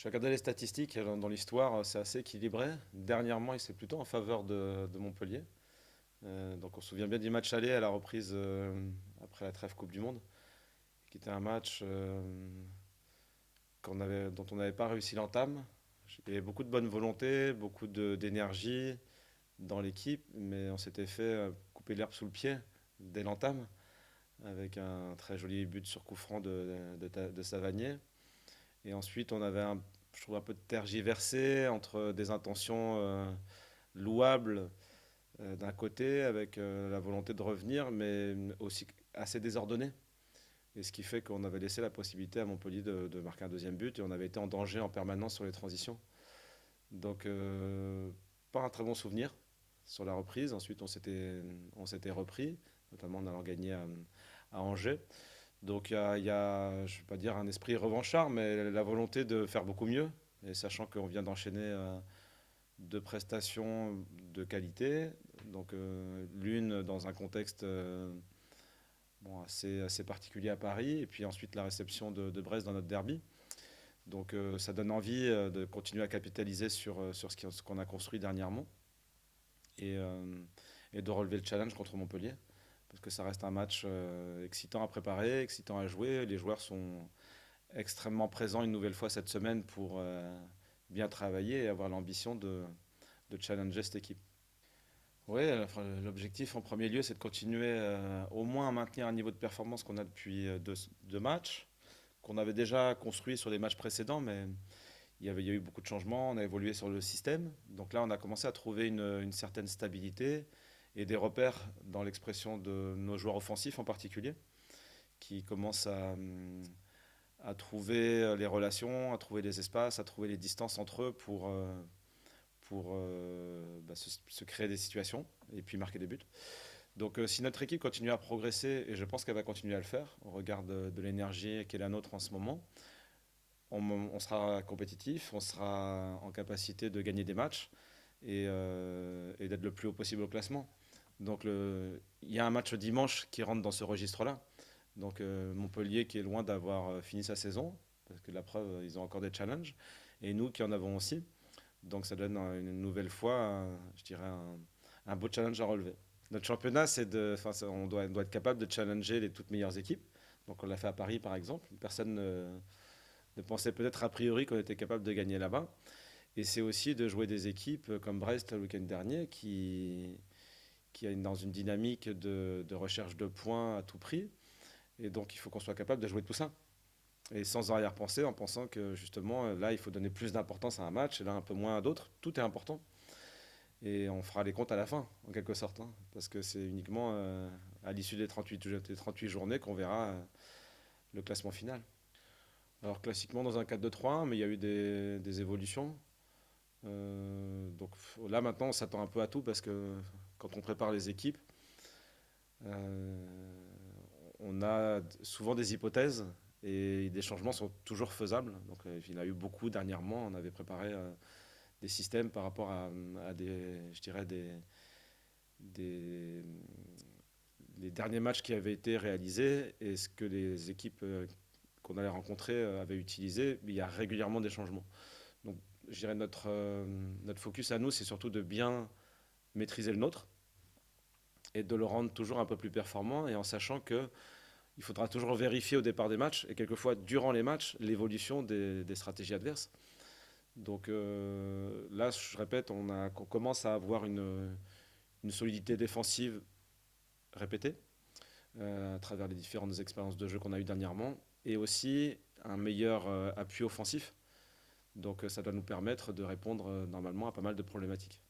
Je regardais les statistiques dans l'histoire, c'est assez équilibré. Dernièrement, il s'est plutôt en faveur de Montpellier. Donc on se souvient bien du match aller à la reprise après la trêve Coupe du Monde, qui était un match dont on n'avait pas réussi l'entame. Il y avait beaucoup de bonne volonté, d'énergie dans l'équipe, mais on s'était fait couper l'herbe sous le pied dès l'entame, avec un très joli but sur coup franc de Savanier. Et ensuite, je trouve, un peu tergiversé entre des intentions louables d'un côté, avec la volonté de revenir, mais aussi assez désordonné. Et ce qui fait qu'on avait laissé la possibilité à Montpellier de marquer un deuxième but et on avait été en danger en permanence sur les transitions. Donc, pas un très bon souvenir sur la reprise. Ensuite, on s'était repris, notamment en allant gagner à Angers. Donc, je ne vais pas dire un esprit revanchard, mais la volonté de faire beaucoup mieux. Et sachant qu'on vient d'enchaîner deux prestations de qualité, donc l'une dans un contexte assez particulier à Paris, et puis ensuite la réception de Brest dans notre derby. Donc ça donne envie de continuer à capitaliser sur ce qu'on a construit dernièrement et, euh, et de relever le challenge contre Montpellier. Parce que ça reste un match excitant à préparer, excitant à jouer. Les joueurs sont extrêmement présents une nouvelle fois cette semaine pour bien travailler et avoir l'ambition de challenger cette équipe. Oui, enfin, l'objectif en premier lieu, c'est de continuer au moins à maintenir un niveau de performance qu'on a depuis deux matchs, qu'on avait déjà construit sur les matchs précédents, mais il y a eu beaucoup de changements, on a évolué sur le système. Donc là, on a commencé à trouver une certaine stabilité et des repères dans l'expression de nos joueurs offensifs en particulier, qui commencent à trouver les relations, à trouver les espaces, à trouver les distances entre eux pour se créer des situations et puis marquer des buts. Donc si notre équipe continue à progresser, et je pense qu'elle va continuer à le faire, au regard de l'énergie qui est la nôtre en ce moment, on sera compétitif, on sera en capacité de gagner des matchs et d'être le plus haut possible au classement. Donc il y a un match dimanche qui rentre dans ce registre-là. Donc Montpellier qui est loin d'avoir fini sa saison, parce que la preuve, ils ont encore des challenges, et nous qui en avons aussi. Donc ça donne une nouvelle fois, je dirais, un beau challenge à relever. Notre championnat, on doit être capable de challenger les toutes meilleures équipes. Donc on l'a fait à Paris par exemple. Personne ne pensait peut-être a priori qu'on était capable de gagner là-bas. Et c'est aussi de jouer des équipes comme Brest le week-end dernier qui est dans une dynamique de recherche de points à tout prix. Et donc il faut qu'on soit capable de jouer tout ça. Et sans arrière-pensée, en pensant que justement là il faut donner plus d'importance à un match et là un peu moins à d'autres. Tout est important. Et on fera les comptes à la fin, en quelque sorte. Hein, parce que c'est uniquement à l'issue des 38 journées qu'on verra le classement final. Alors classiquement dans un 4-2-3, mais il y a eu des évolutions. Donc là maintenant on s'attend un peu à tout parce que quand on prépare les équipes, euh, on a souvent des hypothèses et des changements sont toujours faisables. Donc il y en a eu beaucoup dernièrement. On avait préparé des systèmes par rapport à je dirais des, les derniers matchs qui avaient été réalisés et ce que les équipes qu'on allait rencontrer avaient utilisé. Il y a régulièrement des changements. Donc je dirais notre focus à nous, c'est surtout de bien maîtriser le nôtre et de le rendre toujours un peu plus performant et en sachant que il faudra toujours vérifier au départ des matchs et quelquefois durant les matchs l'évolution des stratégies adverses. Donc là, je répète, on commence à avoir une solidité défensive répétée à travers les différentes expériences de jeu qu'on a eues dernièrement et aussi un meilleur appui offensif. Donc ça doit nous permettre de répondre normalement à pas mal de problématiques.